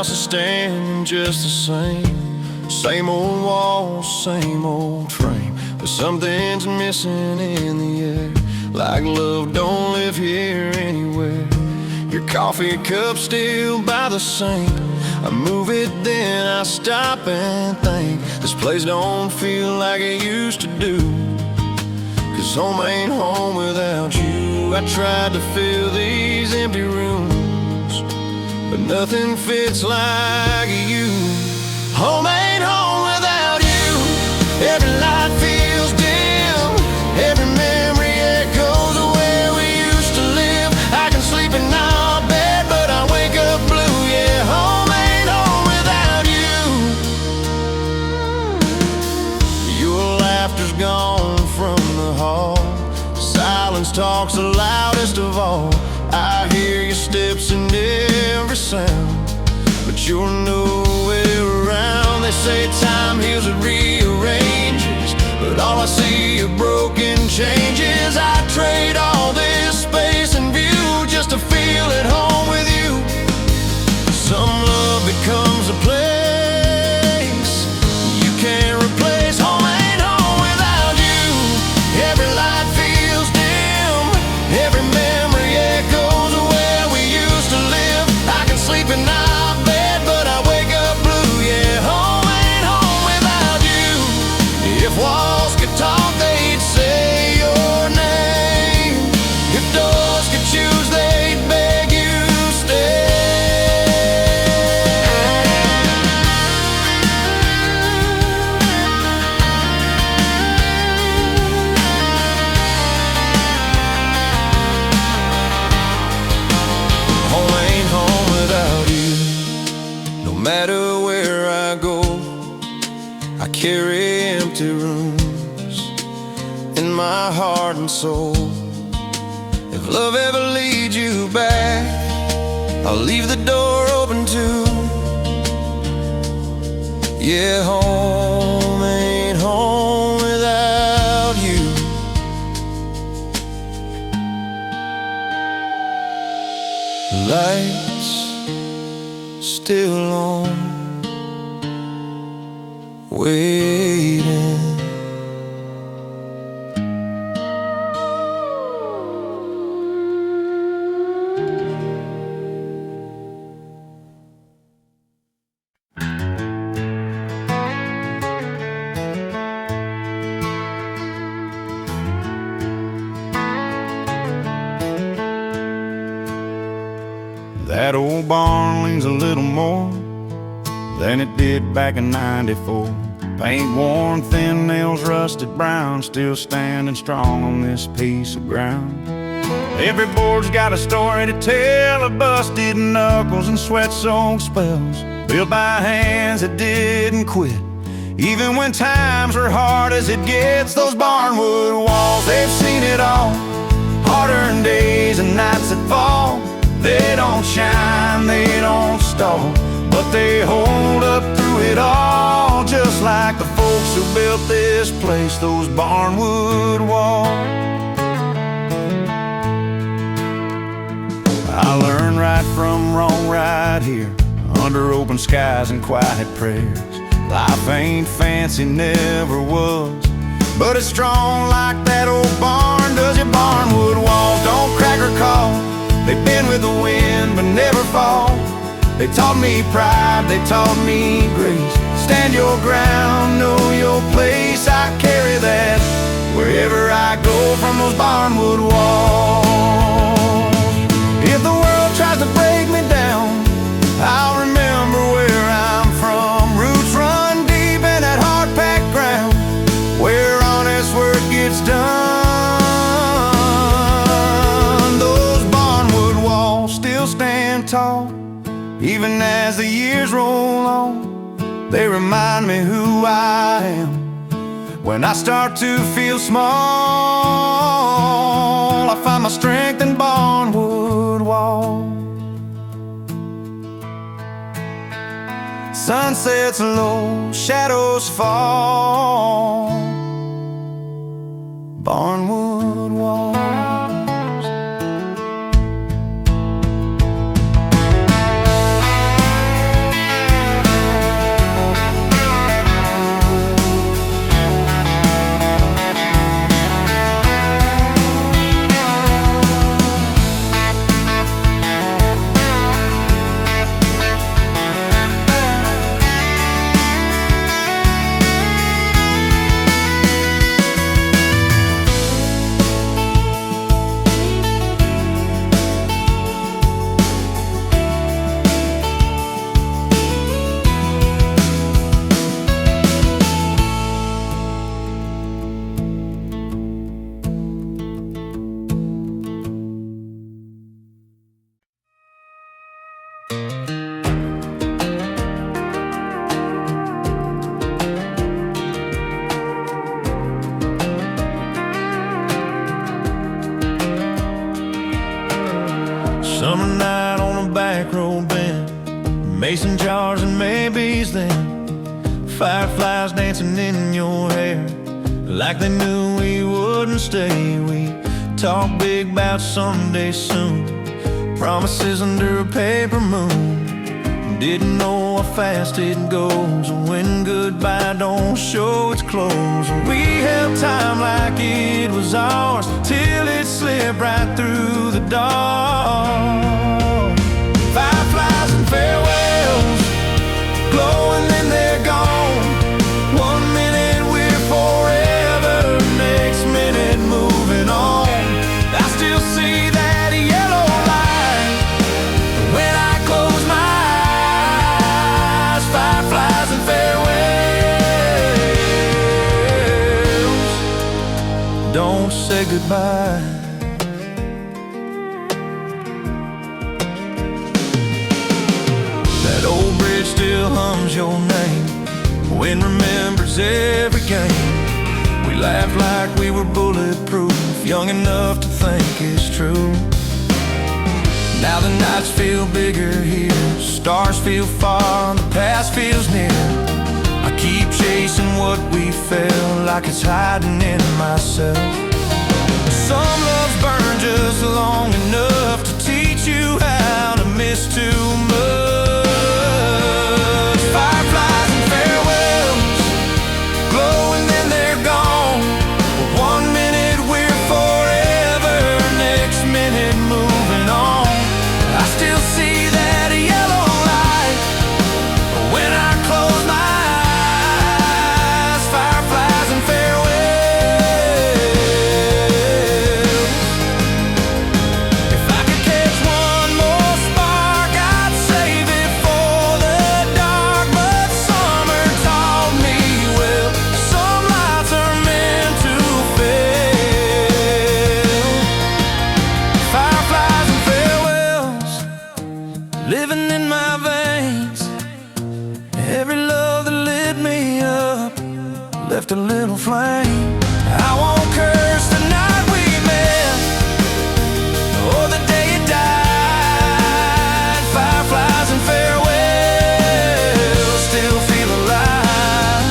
house is standing just the same. Same old walls, same old frame, but something's missing in the air, like love don't live here anywhere. Your coffee cup still by the sink. I move it, then I stop and think, this place don't feel like it used to do. 'Cause home ain't home without you. I tried to fill these empty rooms, but nothing fits like you. Home ain't home without you. Every light feels dim, every memory echoes of where we used to live. I can sleep in our bed, but I wake up blue. Yeah, home ain't home without you. Your laughter's gone from the hall. Silence talks the loudest of all. I hear your steps in every sound, but you're nowhere around. They say time heals and rearranges, but all I see are broken changes. I trade all this space and view just to feel at home with you. Some love becomes a place you can't replace. Home ain't home without you. Every light feels dim, every memory echoes of where we used to live. I can sleep at night, walls could talk, they'd say your name. If doors could choose, they'd beg you stay. Home ain't home without you. No matter where I go, I carry empty rooms in my heart and soul. If love ever leads you back, I'll leave the door open too. Yeah, home ain't home without you. The lights still on, waiting. That old barn leans a little more than it did back in '94. Paint worn, thin nails rusted brown, still standing strong on this piece of ground. Every board's got a story to tell of busted knuckles and sweat-soaked spells, built by hands that didn't quit, even when times were hard as it gets. Those barnwood walls, they've seen it all, hard-earned days and nights that fall. They don't shine, they don't stall, but they hold up through it all, just like the folks who built this place, those barnwood walls. I learned right from wrong right here, under open skies and quiet prayers. Life ain't fancy, never was, but it's strong like that old barn does. Your barnwood walls don't crack or call, they've been with the wind but never fall. They taught me pride, they taught me grace. Stand your ground, know your place. I carry that wherever I go from those barnwood walls. If the world tries to break me down, I'll remember where I'm from. Roots run deep in that hard-packed ground, where honest work gets done. Those barnwood walls still stand tall, even as the years roll on. They remind me who I am when I start to feel small. I find my strength in barnwood walls. Sunsets low, shadows fall, barnwood walls. Summer night on a back road bend, mason jars and maybes then. Fireflies dancing in your hair, like they knew we wouldn't stay. We talked big about someday soon, promises under a paper moon. Didn't know how fast it goes when goodbye don't show its clothes. We held time like it was ours till it slipped right through the dark. Fireflies and farewells, glowing then they're gone. 1 minute we're forever, next minute moving on. I still see that yellow light when I close my eyes. Fireflies and farewells, don't say goodbye. That old bridge still hums your name, wind remembers every game. We laughed like we were bulletproof, young enough to think it's true. Now the nights feel bigger here, stars feel far, the past feels near. I keep chasing what we felt, like it's hiding in myself. Some loves burn just long enough to teach you how to miss too much. Fireflies and farewells, glowing then they're gone. 1 minute we're forever, next minute moving on. I still see that yellow light when I close my eyes. Fireflies and farewells. If I could catch one more spark, I'd save it for the dark. But summer taught me well, some lights are meant to fail. Fireflies and farewells, living in my veins. Every love that lit me up left a little flame. I won't curse the night we met or the day it died. Fireflies and farewells still feel alive.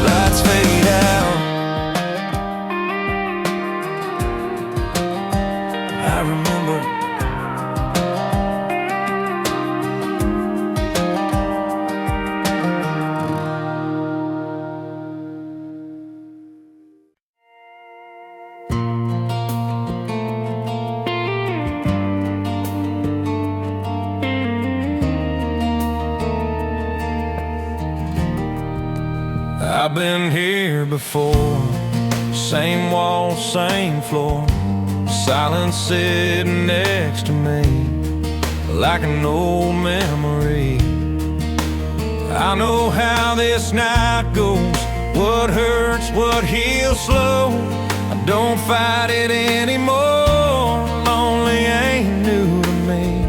Lights fade out, I remember. I've been here before, same wall, same floor, silence sitting next to me, like an old memory. I know how this night goes, what hurts, what heals slow. I don't fight it anymore, lonely ain't new to me.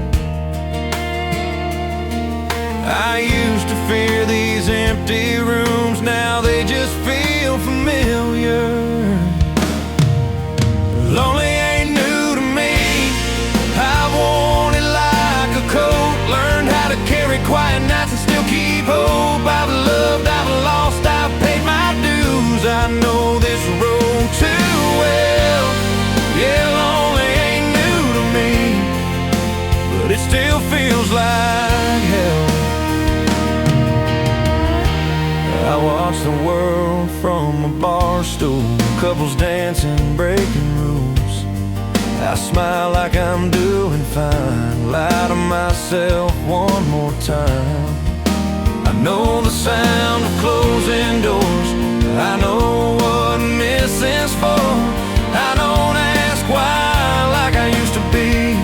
I used to fear these empty rooms, now they just feel familiar. Lonely ain't new to me, I've worn it like a coat. Learned how to carry quiet nights and still keep hope. I've loved, I've lost, I've paid my dues. I know this road too well. Yeah, lonely ain't new to me, but it still feels like hell. I watch the world from a bar stool, couples dancing, breaking rules. I smile like I'm doing fine, lie to myself one more time. I know the sound of closing doors, I know what missing's for. I don't ask why like I used to be.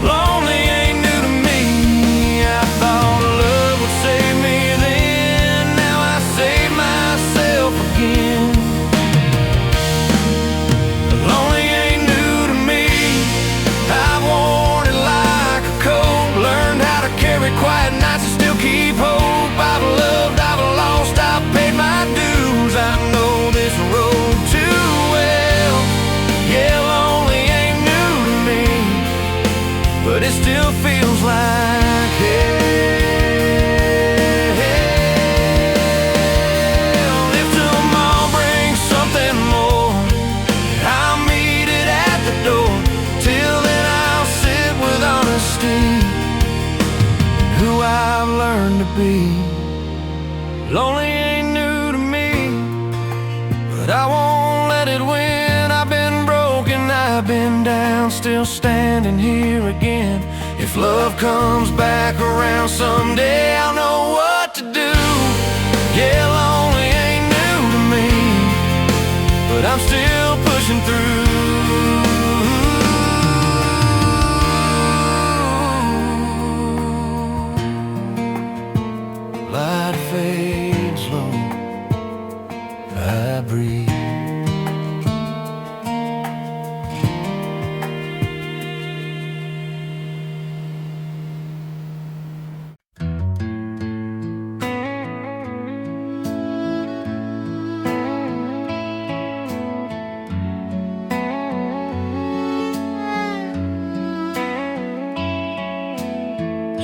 Lonely ain't new to me, I thought love would save me then, now I save myself again. Lonely ain't new to me, it still feels like hell. If tomorrow brings something more, I'll meet it at the door. Till then I'll sit with honesty, who I've learned to be. Lonely ain't new to me, but I won't let it win. I've been broken, I've been down, still standing here again. If love comes back around someday, I'll know what to do. Yeah, lonely ain't new to me, but I'm still pushing through. Light fades low, I breathe.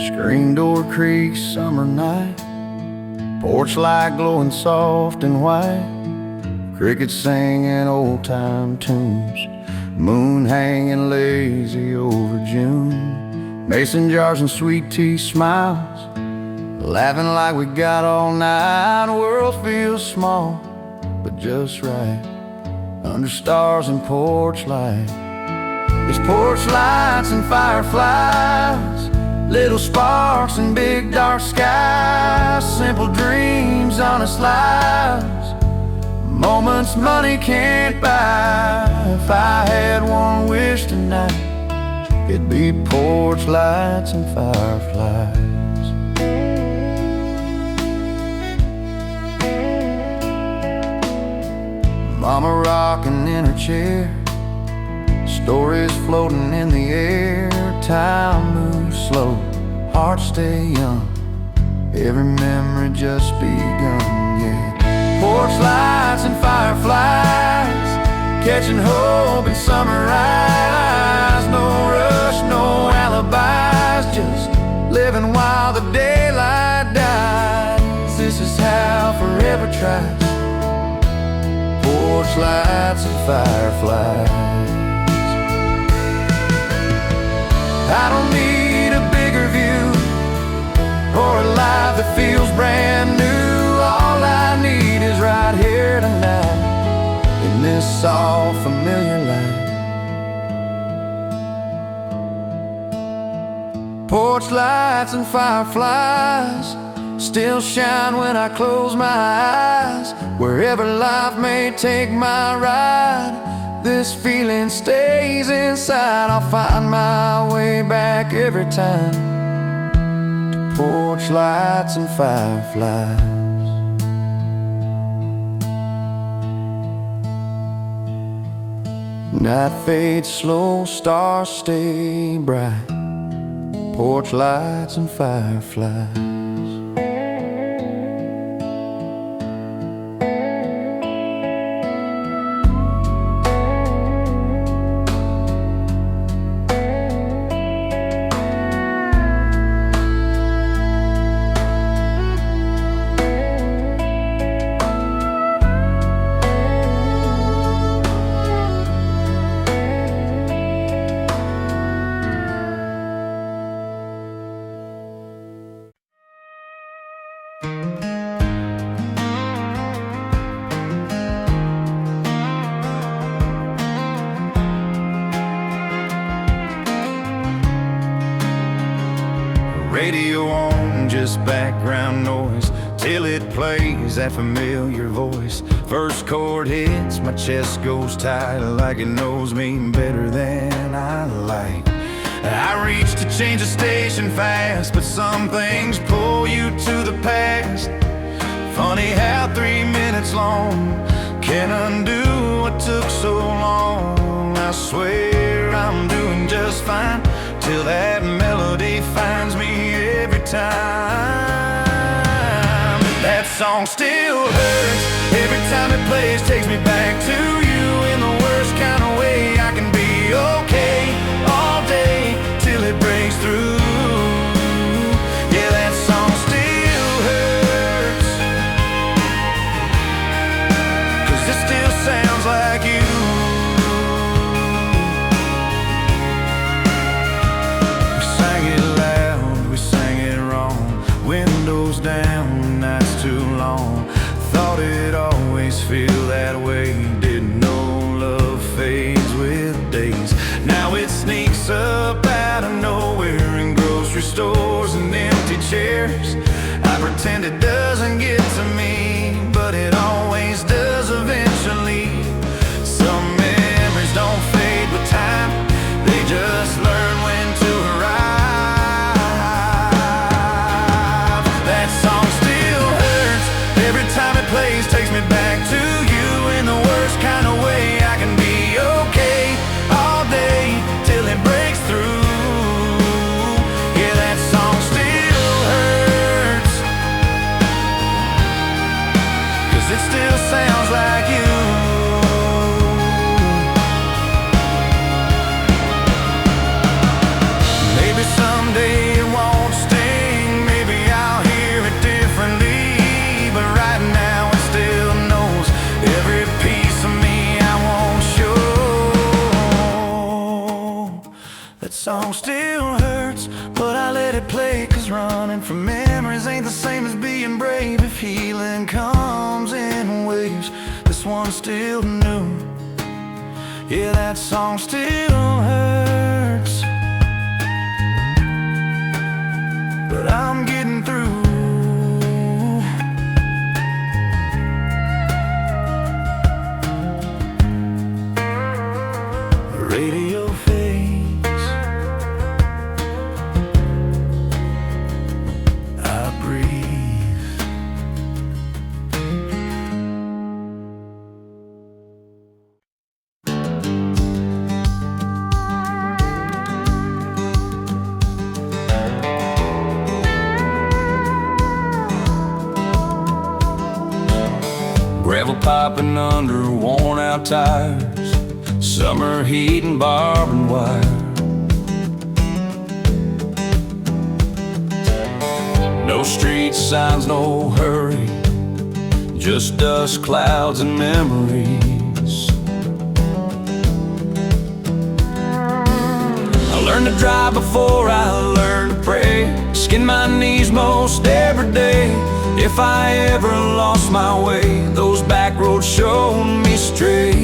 Screen door creaks, summer night, porch light glowing soft and white, crickets singing old-time tunes, moon hanging lazy over June, mason jars and sweet tea smiles, laughing like we got all night. World feels small, but just right, under stars and porch light. There's porch lights and fireflies, little sparks and big dark skies, simple dreams, honest lives, moments money can't buy. If I had one wish tonight, it'd be porch lights and fireflies. Mama rocking in her chair, stories floating in the air. Time moves slow, hearts stay young, every memory just begun, yeah. Porch lights and fireflies, catching hope in summer eyes. No rush, no alibis, just living while the daylight dies. This is how forever tries, porch lights and fireflies. I don't need a bigger view or a life that feels brand new. All I need is right here tonight, in this soft familiar light. Porch lights and fireflies still shine when I close my eyes. Wherever life may take my ride, this feeling stays inside. I'll find my way back every time to porch lights and fireflies. Night fades slow, stars stay bright, porch lights and fireflies. Radio on, just background noise, till it plays that familiar voice. First chord hits, my chest goes tight, like it knows me better than I like. I reach to change the station fast, but some things pull you to the past. Funny how 3 minutes long can undo what took so long. I swear I'm doing just fine, till that melody finds me every time. But that song still hurts every time it plays, takes me back to you in the worst kind of way. I can be okay all day till it breaks through. Now it sneaks up out of nowhere in grocery stores and empty chairs. I pretend it doesn't get to me, but it always does eventually. Some memories don't fade with time, they just learn when to arrive. That song still hurts every time it plays, takes me back to you in the worst kind of way. I can be okay all day till it breaks through. Yeah, that song still hurts, 'cause it still sounds like you. Maybe someday it won't sting, maybe I'll hear it differently, but right now it still knows every piece of me I won't show. That song still hurts, but I let it play, 'cause running from memories ain't the same as being brave. If healing comes in waves, this one's still new. Yeah, that song still hurts, but I'm getting through. The radio fades, I breathe. Gravel piping under worn out tires, summer heat and barbed wire. No street signs, no hurry, just dust, clouds, and memories. I learned to drive before I learned to pray, skin my knees most every day. If I ever lost my way, those back roads showed me straight.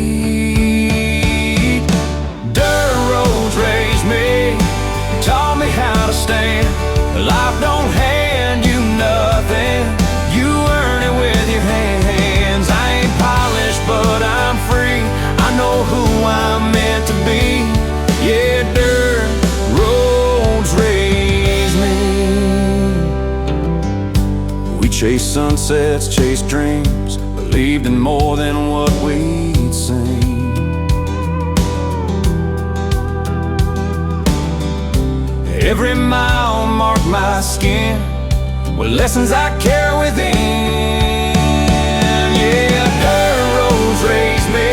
Dirt roads raised me, taught me how to stand. Life don't hand you nothing, you earn it with your hands. I ain't polished, but I'm free, I know who I'm meant to be. Yeah, dirt roads raised me. We chased sunsets, chased dreams, believed in more than what we'd seen. Every mile marked my skin with lessons I carry within. Yeah, dirt roads raised me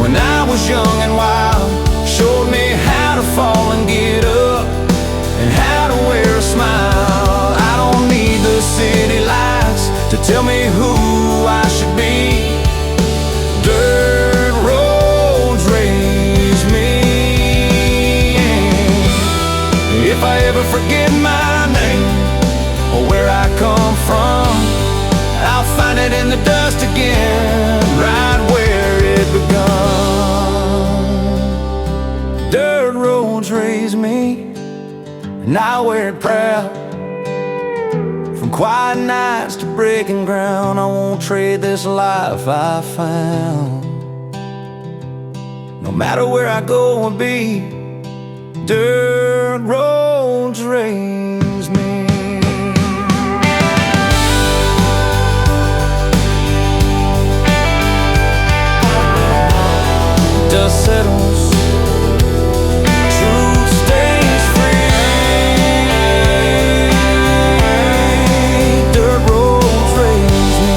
when I was young and wild, showed me how to fall and get up, and how to wear a smile. I don't need the city lights to tell me who I should be. Dirt roads raise me. If I ever forget my name or where I come from, I'll find it in the dust again, right where it begun. Dirt roads raise me, and I wear it proud. From quiet nights to breaking ground, I won't trade this life I found. No matter where I go or be, dirt roads raise me. Dust settles, truth stays free. Dirt roads raise me.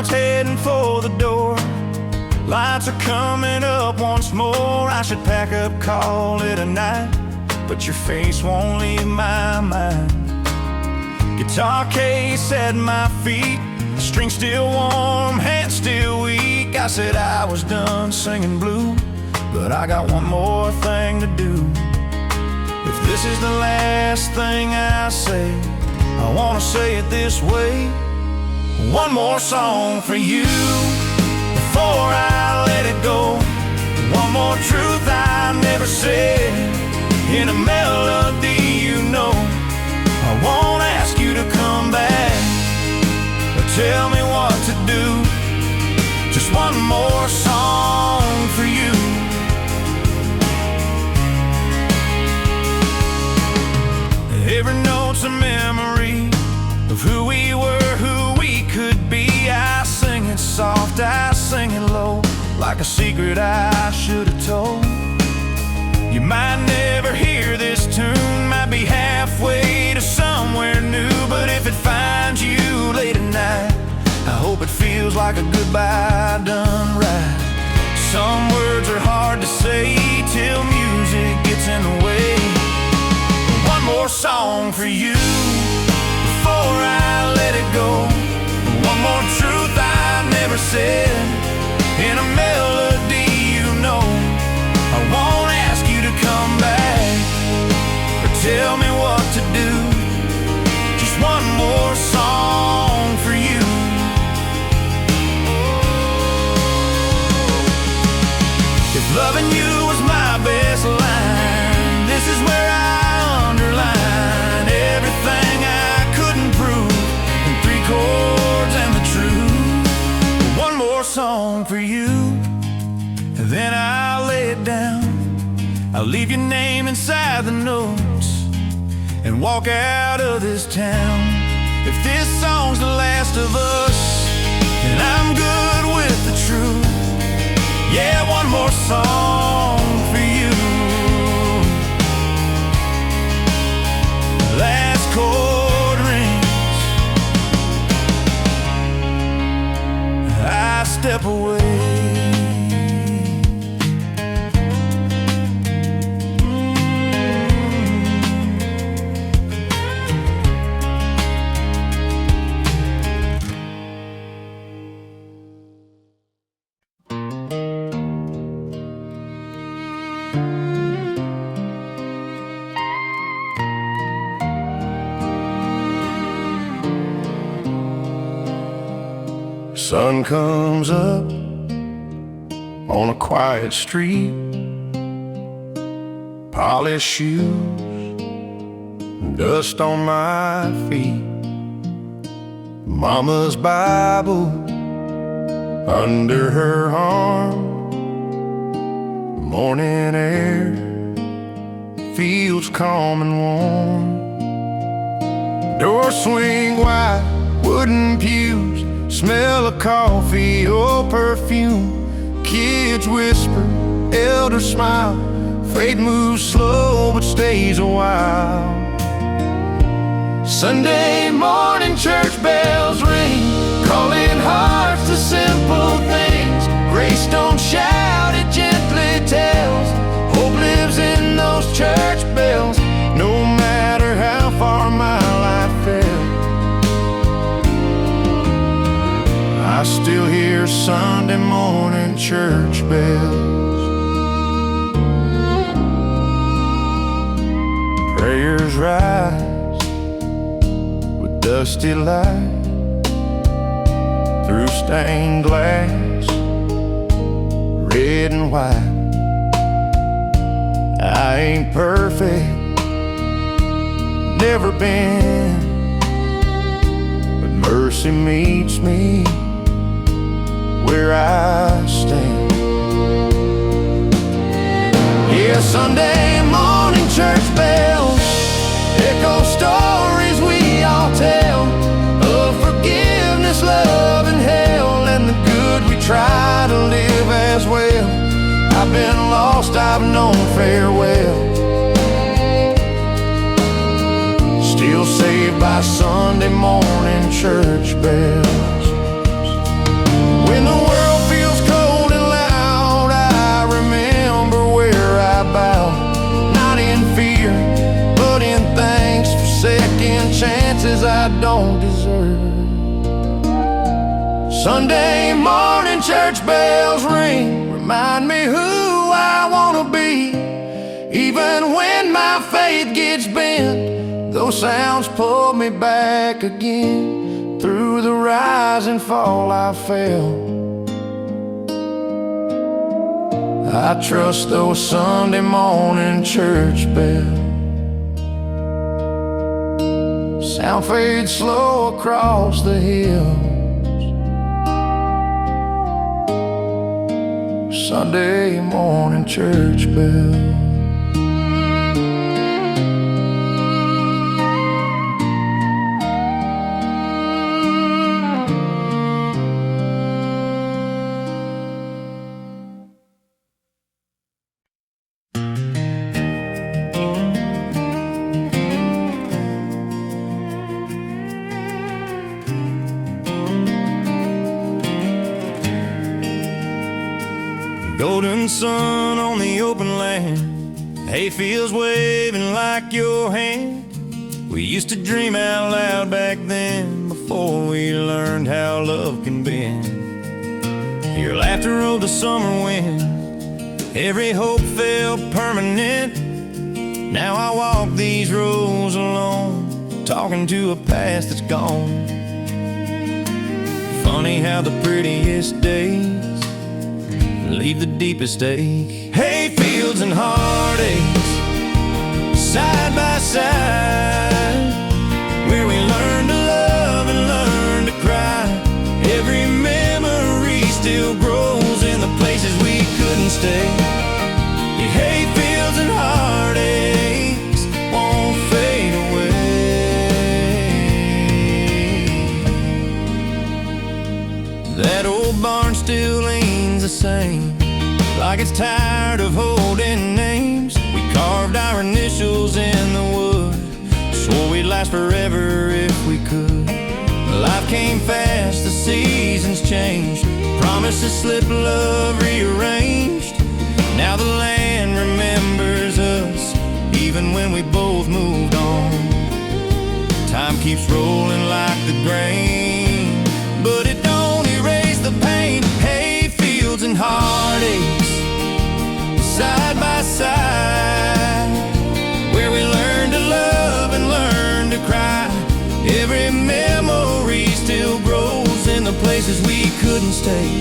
crowd's heading for the door. Lights are coming up once more. I should pack up, call it a night, but your face won't leave my mind. Guitar case at my feet, string still warm, hand still weak. I said I was done singing blue, but I got one more thing to do. If this is the last thing I say, I wanna say it this way. One more song for you before I let it go. One more truth I never said in a melody, you know. I won't ask you to come back or tell me what to do. Just one more song for you. Every note's a memory of who we were, who we could be. I sing it soft, I sing it low, like a secret I should have told. You might never hear this tune, might be halfway to somewhere new, but if it finds you late at night, I hope it feels like a goodbye done right. Some words are hard to say till music gets in the way. One more song for you before I let it go. One more truth I never said in a melody, you know. I won't ask you to come back or tell me what to do. Just one more song for you. If loving you was my best line, this is where I underline everything I couldn't prove in 3 chords and the truth. One more song for you, and then I'll lay it down. I'll leave your name inside the notes and walk out of this town. If this song's the last of us, then I'm good with the truth. Yeah, one more song for you. Last chord rings, I step away. Sun comes up on a quiet street, polished shoes, dust on my feet. Mama's Bible under her arm. Morning air feels calm and warm. Doors swing wide, wooden pews, smell of coffee or perfume. Kids whisper, elders smile. Faith moves slow but stays a while. Sunday morning church bells ring, calling hearts to simple things. Grace don't shout, it gently tells. Hope lives in those church bells, no matter how far my life fell. I still hear Sunday morning church bells. Prayers rise with dusty light through stained glass, red and white. I ain't perfect, never been, but mercy meets me where I stand. Yeah, Sunday morning church bells echo stories we all tell of forgiveness, love, and hell, and the good we try to live as well. I've been lost, I've known farewell, still saved by Sunday morning church bells. Sunday morning church bells ring, remind me who I wanna be. Even when my faith gets bent, those sounds pull me back again. Through the rise and fall I fell, I trust those Sunday morning church bells. Sound fades slow across the hills. Sunday morning church bells. Golden sun on the open land, hayfields waving like your hand. We used to dream out loud back then, before we learned how love can bend. Your laughter rode the summer wind, every hope felt permanent. Now I walk these roads alone, talking to a past that's gone. Funny how the prettiest days leave the deepest ache. Hayfields and heartaches, side by side, where we learn to love and learn to cry. Every memory still grows in the places we couldn't stay. Your hayfields and heartaches won't fade away. That old barn still leans the same, like it's tired of holding names. We carved our initials in the wood, swore we'd last forever if we could. Life came fast, the seasons changed, promises slipped, love rearranged. Now the land remembers us, even when we both moved on. Time keeps rolling like the grain, but it don't erase the pain. Hayfields and heartaches, side by side, where we learn to love and learn to cry. Every memory still grows in the places we couldn't stay.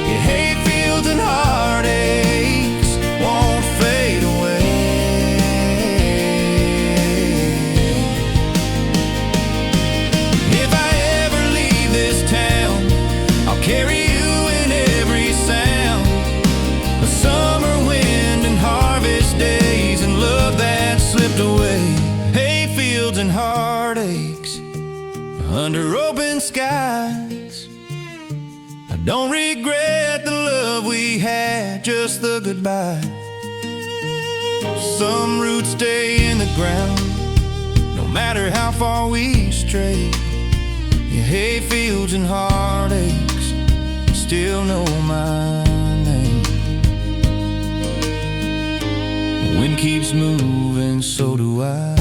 Your hayfields and heartaches won't fade away. If I ever leave this town, I'll carry you in every sound. A summer wind and harvest days and love that slipped away. Hayfields and heartaches under open skies. I don't regret the love we had, just the goodbye. Some roots stay in the ground, no matter how far we stray. Your hayfields and heartaches still know my name. The wind keeps moving, so do I.